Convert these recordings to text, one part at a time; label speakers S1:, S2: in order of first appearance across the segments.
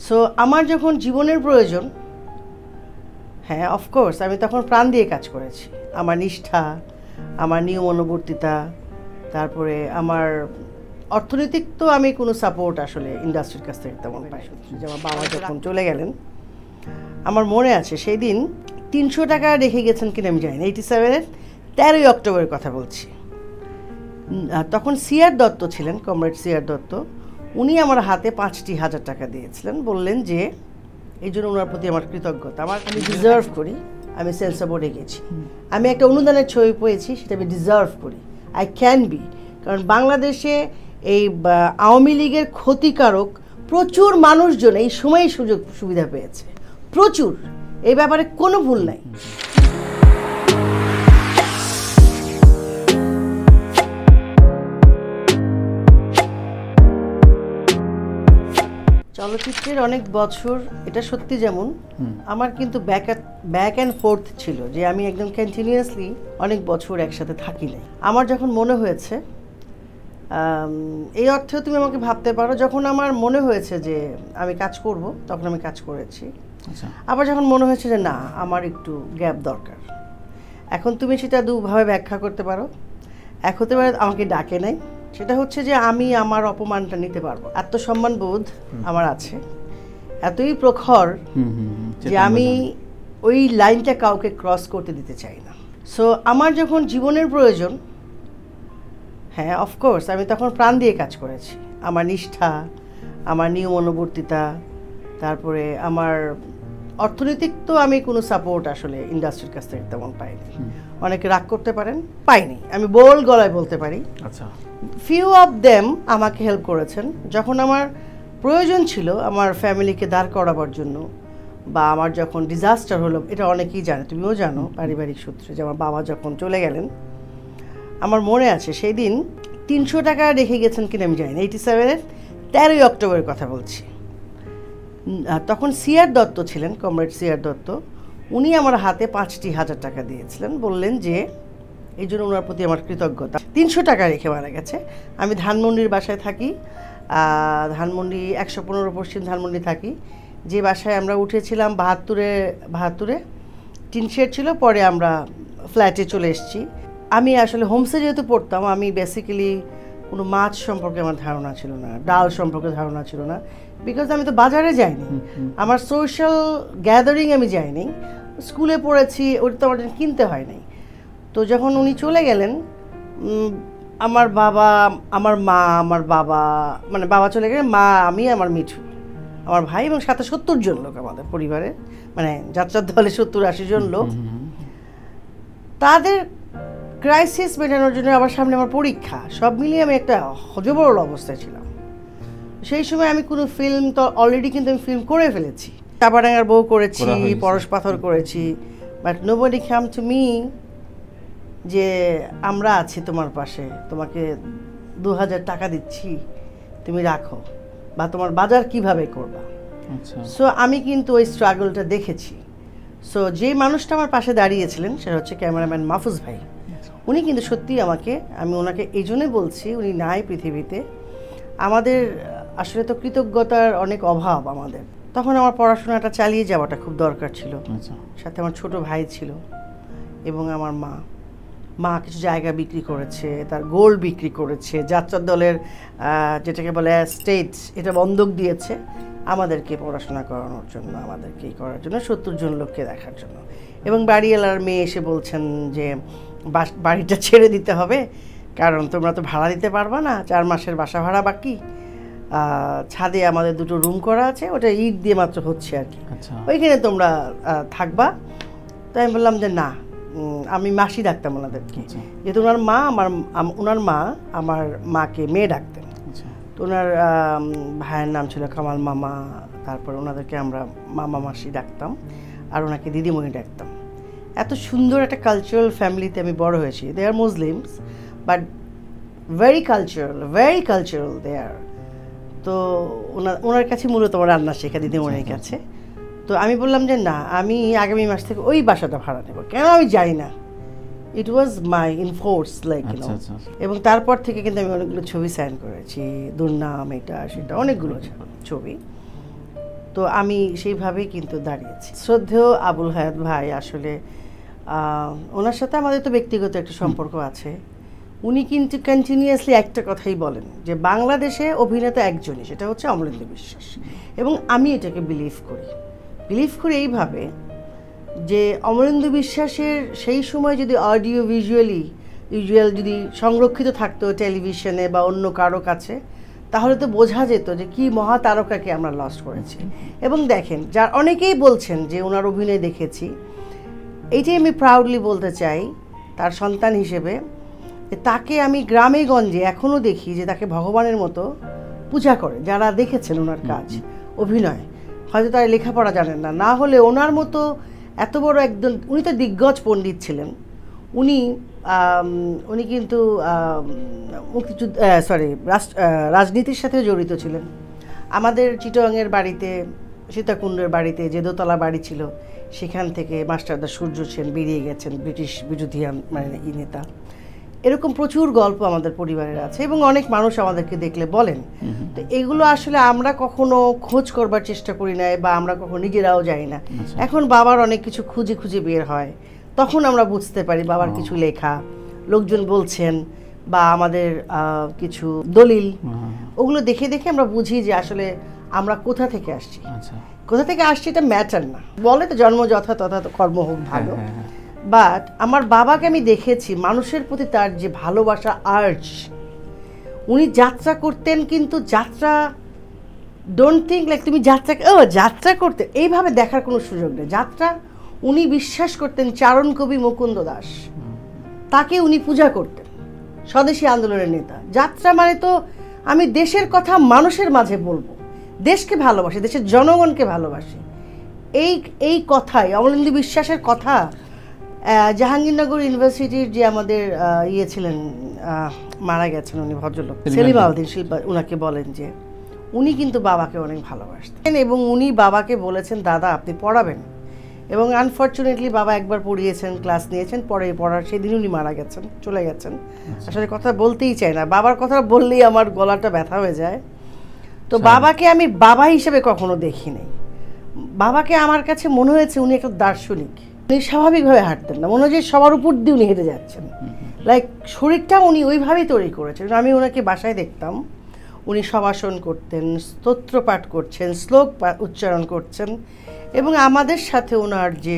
S1: So আমার যখন জীবনের প্রয়োজন, হ্যাঁ অফকোর্স আমি তখন প্রাণ দিয়ে কাজ করেছি। আমার নিষ্ঠা, আমার নিয়ম অনুবর্তিতা, তারপরে আমার অর্থনৈতিক তো আমি কোনো সাপোর্ট আসলে ইন্ডাস্ট্রির কাছ থেকে তেমন পাই। যে আমার বাবা যখন চলে গেলেন, আমার মনে আছে সেই দিন 300 টাকা রেখে গেছেন কিনা আমি জানি না, 87-এর 13ই অক্টোবরের কথা বলছি। তখন সিআর দত্ত ছিলেন, কমরেড সিআর দত্ত। উনি আমার হাতে 5,000 টাকা দিয়েছিলেন, বললেন যে এই জন্য ওনার প্রতি আমার কৃতজ্ঞতা, আমি ডিজার্ভ করি, আমি সেন্সর বোর্ডে গেছি, আমি একটা অনুদানের ছবি পেয়েছি, সেটা আমি ডিজার্ভ করি, আই ক্যান বি। কারণ বাংলাদেশে এই আওয়ামী লীগের ক্ষতিকারক প্রচুর মানুষজন এই সময় সুযোগ সুবিধা পেয়েছে, প্রচুর, এই ব্যাপারে কোনো ভুল নাই। চলচ্চিত্রের অনেক বছর, এটা সত্যি, যেমন আমার কিন্তু ব্যাক অ্যান্ড ফোর্থ ছিল, যে আমি একদম কন্টিনিউয়াসলি অনেক বছর একসাথে থাকি নাই। আমার যখন মনে হয়েছে, এই অর্থেও তুমি আমাকে ভাবতে পারো, যখন আমার মনে হয়েছে যে আমি কাজ করব, তখন আমি কাজ করেছি। আবার যখন মনে হয়েছে যে না, আমার একটু গ্যাপ দরকার, এখন তুমি সেটা দুভাবে ব্যাখ্যা করতে পারো। এক হতে পারে আমাকে ডাকে নাই, সেটা হচ্ছে যে আমি আমার অপমানটা নিতে পারবো, আত্মসম্মান বোধ আমার আছে, এতই প্রখর যে আমি ওই লাইনটা কাউকে ক্রস করতে দিতে চাই না। সো আমার যখন জীবনের প্রয়োজন, হ্যাঁ অফকোর্স আমি তখন প্রাণ দিয়ে কাজ করেছি। আমার নিষ্ঠা, আমার নিয়ম অনুবর্তিতা, তারপরে আমার অর্থনৈতিক তো আমি কোনো সাপোর্ট আসলে ইন্ডাস্ট্রির কাছ থেকে তেমন পাইনি। অনেকে রাগ করতে পারেন, পাইনি, আমি বোল গলায় বলতে পারি। আচ্ছা, ফিউ অফ দেম আমাকে হেল্প করেছেন যখন আমার প্রয়োজন ছিল আমার ফ্যামিলিকে দাঁড় করাবার জন্য, বা আমার যখন ডিজাস্টার হলো, এটা অনেকেই জানে, তুমিও জানো পারিবারিক সূত্রে, যে আমার বাবা যখন চলে গেলেন, আমার মনে আছে সেই দিন 300 টাকা রেখে গেছেন কিনা আমি জানি না, 87-এর 13ই অক্টোবরের কথা বলছি। তখন সিআর দত্ত ছিলেন, কমরেড সিআর দত্ত। উনি আমার হাতে 5,000 টাকা দিয়েছিলেন, বললেন যে এই জন্য ওনার প্রতি আমার কৃতজ্ঞতা। 300 টাকা রেখে মারা গেছে। আমি ধানমন্ডির বাসায় থাকি, ধানমন্ডি 115 পশ্চিম ধানমন্ডি থাকি, যে বাসায় আমরা উঠেছিলাম 72-এ টিন শেড ছিল, পরে আমরা ফ্ল্যাটে চলে এসেছি। আমি আসলে হোমসে যেহেতু পড়তাম, আমি বেসিক্যালি কোনো মাছ সম্পর্কে আমার ধারণা ছিল না, ডাল সম্পর্কে ধারণা ছিল না, বিকজ আমি তো বাজারে যাইনি, আমার সোশ্যাল গ্যাদারিং আমি যাইনি, স্কুলে পড়েছি, ওটা তো আমার কিনতে হয় নাই। তো যখন উনি চলে গেলেন, আমার বাবা, আমার মা, আমার বাবা, মানে বাবা চলে গেলেন, মা, আমি, আমার মিঠু, আমার ভাই, এবং সাথে 70 জন লোক আমাদের পরিবারে, মানে যাত্রার দলে 70-80 জন লোক। তাদের ক্রাইসিস মেটানোর জন্য আবার সামনে আমার পরীক্ষা, সব মিলিয়ে আমি একটা হজবরল অবস্থায় ছিলাম। সেই সময় আমি কোনো ফিল্ম তো অলরেডি কিন্তু আমি ফিল্ম করে ফেলেছি, চাপাডাঙ্গার বউ করেছি, পরশ পাথর করেছি, but nobody come to me যে আমরা আছি তোমার পাশে, তোমাকে 2000 টাকা দিচ্ছি, তুমি রাখো, বা তোমার বাজার কিভাবে করবা। সো আমি কিন্তু ওই স্ট্রাগলটা দেখেছি। সো যে মানুষটা আমার পাশে দাঁড়িয়েছিলেন সেটা হচ্ছে ক্যামেরাম্যান মাহফুজ ভাই। উনি কিন্তু সত্যিই আমাকে, আমি ওনাকে এই জন্যই বলছি, উনি নাই পৃথিবীতে। আমাদের আসলে তো কৃতজ্ঞতার অনেক অভাব আমাদের। তখন আমার পড়াশোনাটা চালিয়ে যাওয়াটা খুব দরকার ছিল, সাথে আমার ছোট ভাই ছিল, এবং আমার মা কিছু জায়গা বিক্রি করেছে, তার গোল্ড বিক্রি করেছে, যাত্রার দলের যেটাকে বলে স্টেট, এটা বন্ধক দিয়েছে আমাদেরকে পড়াশোনা করানোর জন্য, আমাদেরকে করার জন্য, 70 জন লোককে দেখার জন্য। এবং বাড়িওয়ালার মেয়ে এসে বলছেন যে বাড়িটা ছেড়ে দিতে হবে, কারণ তোমরা তো ভাড়া দিতে পারবা না, 4 মাসের বাসা ভাড়া বাকি, ছাদে আমাদের 2টো রুম করা আছে, ওটা ইট দিয়ে মাত্র হচ্ছে আর কি, ওইখানে তোমরা থাকবা। তো আমি বললাম যে না, আমি মাসি ডাকতাম ওনাদেরকে, যেহেতু ওনার মা আমার মাকে মেয়ে ডাকতেন। তো ওনার ভাইয়ের নাম ছিল কামাল মামা, তারপর ওনাদেরকে আমরা মামা মাসি ডাকতাম, আর ওনাকে দিদিমণি ডাকতাম। এত সুন্দর একটা কালচারাল ফ্যামিলিতে আমি বড় হয়েছি। দে আর মুসলিমস, বাট ভেরি কালচারাল দে আর। তো ওনার কাছে মূলত আমার রান্না শেখা, দিদিমণির কাছে। তো আমি বললাম যে না, আমি আগামী মাস থেকে ওই বাসাটা ভাড়া নেব, কেন আমি যাই না, ইট ওয়াজ মাই ইনফোর্স লাইক ইউ নো। এবং তারপর থেকে কিন্তু আমি অনেকগুলো ছবি সাইন করেছি, দুর্নাম, এটা সেটা, অনেকগুলো ছবি। তো আমি সেইভাবেই কিন্তু দাঁড়িয়েছি। শ্রদ্ধেয় আবুল হায়াত ভাই, আসলে ওনার সাথে আমাদের তো ব্যক্তিগত একটা সম্পর্ক আছে। উনি কিন্তু কন্টিনিউয়াসলি একটা কথাই বলেন যে বাংলাদেশে অভিনেতা একজনই, সেটা হচ্ছে অমলেন্দু বিশ্বাস। এবং আমি এটাকে বিলিভ করি এইভাবে যে অমলেন্দু বিশ্বাসের সেই সময় যদি অডিও ভিজুয়াল যদি সংরক্ষিত থাকতো টেলিভিশনে বা অন্য কারো কাছে, তাহলে তো বোঝা যেত যে কি মহা তারকাকে আমরা লস্ট করেছি। এবং দেখেন, যার অনেকেই বলছেন যে ওনার অভিনয় দেখেছি, এইটাই আমি প্রাউডলি বলতে চাই তার সন্তান হিসেবে, তাকে আমি গ্রামে গঞ্জে এখনও দেখি যে তাকে ভগবানের মতো পূজা করে যারা দেখেছেন ওনার কাজ অভিনয়। হয়তো তারা লেখাপড়া জানেন না, না হলে ওনার মতো এত বড় একজন, উনি তো দিগ্গজ পণ্ডিত ছিলেন। উনি কিন্তু মুক্তিযুদ্ধ রাজনীতির সাথে জড়িত ছিলেন। আমাদের চিটংয়ের বাড়িতে, সীতাকুণ্ডের বাড়িতে যে দোতলা বাড়ি ছিল, সেখান থেকে মাস্টারদা সূর্য সেন বেরিয়ে গেছেন, ব্রিটিশ বিরোধী নেতা। এরকম প্রচুর গল্প আমাদের পরিবারের আছে এবং অনেক মানুষ আমাদেরকে দেখলে বলেন। তো এগুলো আসলে আমরা কখনো খোঁজ করবার চেষ্টা করি না, বা আমরা কখনো নিজেরাও যাই না। এখন বাবার অনেক কিছু খুঁজে খুঁজে বের হয়, তখন আমরা বুঝতে পারি বাবার কিছু লেখা, লোকজন বলছেন, বা আমাদের কিছু দলিল, ওগুলো দেখে দেখে আমরা বুঝি যে আসলে আমরা কোথা থেকে আসছি। কোথা থেকে আসছি এটা ম্যাটার না, বলে তো জন্ম যথা তথা কর্ম হোক ভালো। বাট আমার বাবাকে আমি দেখেছি মানুষের প্রতি তার যে ভালোবাসা, আর্জ। উনি যাত্রা করতেন, কিন্তু যাত্রা ডোন্ট থিঙ্ক লাইক তুমি যাত্রা করতে এইভাবে দেখার কোনো সুযোগ নেই। যাত্রা উনি বিশ্বাস করতেন চারণ কবি মুকুন্দ দাস, তাকে উনি পূজা করতেন, স্বদেশী আন্দোলনের নেতা। যাত্রা মানে তো আমি দেশের কথা মানুষের মাঝে বলবো, দেশকে ভালোবাসি, দেশের জনগণকে ভালোবাসি। এই কথাই অমলেন্দু বিশ্বাসের কথা। জাহাঙ্গীরনগর ইউনিভার্সিটির যে আমাদের ছিলেন, মারা গেছেন উনি ভদ্রলোক, সেলিম আলদিন শিল্পা, উনাকে বলেন যে উনি কিন্তু বাবাকে অনেক ভালোবাসতেন এবং উনি বাবাকে বলেছেন, দাদা আপনি পড়াবেন। এবং আনফর্চুনেটলি বাবা একবার পড়িয়েছেন, ক্লাস নিয়েছেন, পরে পড়ার সেদিন উনি মারা গেছেন, চলে গেছেন। আসলে কথা বলতেই চাই না, বাবার কথা বললেই আমার গলাটা ব্যথা হয়ে যায়। তো বাবাকে আমি বাবা হিসেবে কখনো দেখিনি। বাবাকে আমার কাছে মনে হয়েছে উনি একটা দার্শনিক। উনি স্বাভাবিকভাবে হাঁটতেন না, মনে হয় যে সবার উপর দিয়ে উনি হেঁটে যাচ্ছেন। লাইক শরীরটা উনি ওইভাবেই তৈরি করেছেন। আমি ওনাকে বাসায় দেখতাম, উনি সবাসন করতেন, স্তোত্র পাঠ করছেন, শ্লোক উচ্চারণ করছেন, এবং আমাদের সাথে ওনার যে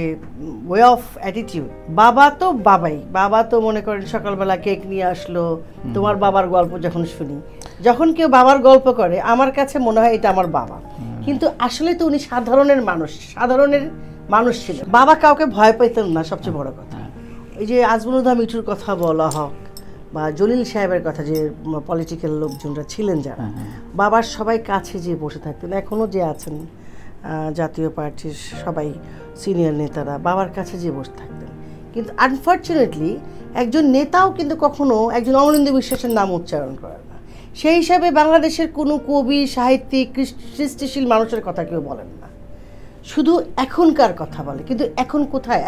S1: ওয়ে অফ অ্যাটিটিউড। বাবা তো বাবাই, বাবা তো মনে করেন সকালবেলা কেক নিয়ে আসলো, তোমার বাবার গল্প যখন শুনি, যখন কেউ বাবার গল্প করে আমার কাছে মনে হয় এটা আমার বাবা। কিন্তু আসলে তো উনি সাধারণের মানুষ ছিলেন। বাবা কাউকে ভয় পাইতেন না, সবচেয়ে বড় কথা। এই যে আজমলুদা মিঠুর কথা বলা হোক, বা জলিল সাহেবের কথা, যে পলিটিক্যাল লোকজনরা ছিলেন যারা, বাবার সবাই কাছে যেয়ে বসে থাকতেন। এখনও যে আছেন জাতীয় পার্টির সবাই সিনিয়র নেতারা বাবার কাছে যেয়ে বসে থাকতেন। কিন্তু আনফর্চুনেটলি একজন নেতাও কিন্তু কখনো একজন অমলেন্দু বিশ্বাসের নাম উচ্চারণ করেন না। সেই হিসাবে বাংলাদেশের কোনো কবি, সাহিত্যিক, সৃষ্টিশীল মানুষের কথা কেউ বলেন না, শুধু এখনকার কথা বলে। কিন্তু এখন কোথায়,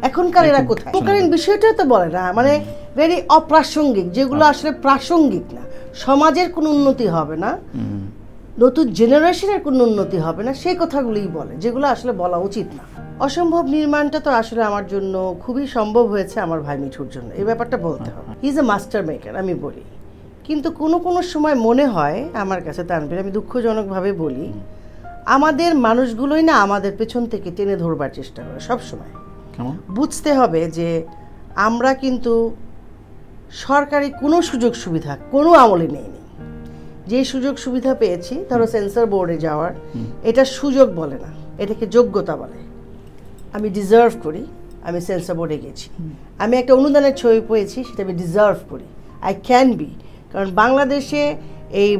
S1: এখনকার এরা কোথায়? তৎকালীন বিষয়টা তো বলে না, মানে ভেরি অপ্রাসঙ্গিক, যেগুলো আসলে প্রাসঙ্গিক না। সমাজের কোনো উন্নতি হবে না, নতুন জেনারেশনের কোনো উন্নতি হবে না, সেই কথাগুলোই বলে, যেগুলো আসলে বলা উচিত না। অসম্ভব নির্মাণটা তো আসলে আমার জন্য খুবই সম্ভব হয়েছে আমার ভাই মিঠুর জন্য, এই ব্যাপারটা বলতে হবে। He is a master maker, আমি বলি। কিন্তু কোনো সময় মনে হয় আমার কাছে, তানভীর, আমি দুঃখজনকভাবে বলি, আমাদের মানুষগুলোই না আমাদের পেছন থেকে টেনে ধরবার চেষ্টা করে সব সময়। বুঝতে হবে যে আমরা কিন্তু সরকারি কোনো সুযোগ সুবিধা কোনো আমলে নেইনি। যে সুযোগ সুবিধা পেয়েছি, ধরো সেন্সর বোর্ডে যাওয়ার, এটা সুযোগ বলে না, এটাকে যোগ্যতা বলে। আমি ডিজার্ভ করি, আমি সেন্সর বোর্ডে গেছি। আমি একটা অনুদানের ছবি পেয়েছি, সেটা আমি ডিজার্ভ করি, আই ক্যান বি। কারণ বাংলাদেশে এই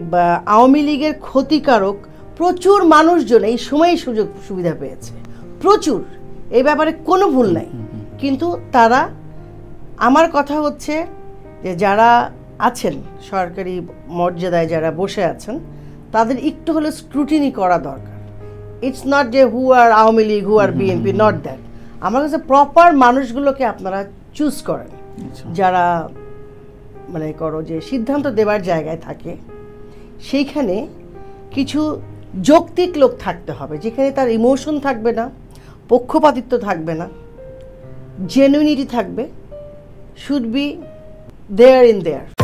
S1: আওয়ামী লীগের ক্ষতিকারক প্রচুর মানুষজন এই সময় সুযোগ সুবিধা পেয়েছে, প্রচুর, এই ব্যাপারে কোনো ভুল নাই। কিন্তু তারা, আমার কথা হচ্ছে যে যারা আছেন সরকারি মর্যাদায়, যারা বসে আছেন, তাদের একটু হলে স্ক্রুটিনি করা দরকার। ইটস নট যে হু আর আওয়ামী লীগ, হু আর বিএনপি, নট দ্যাট। আমার কাছে প্রপার মানুষগুলোকে আপনারা চুজ করেন, যারা মানে করো যে সিদ্ধান্ত দেবার জায়গায় থাকে, সেইখানে কিছু যৌক্তিক লোক থাকতে হবে, যেখানে তার ইমোশন থাকবে না, পক্ষপাতিত্ব থাকবে না, জেনুইনিটি থাকবে, should be there in there.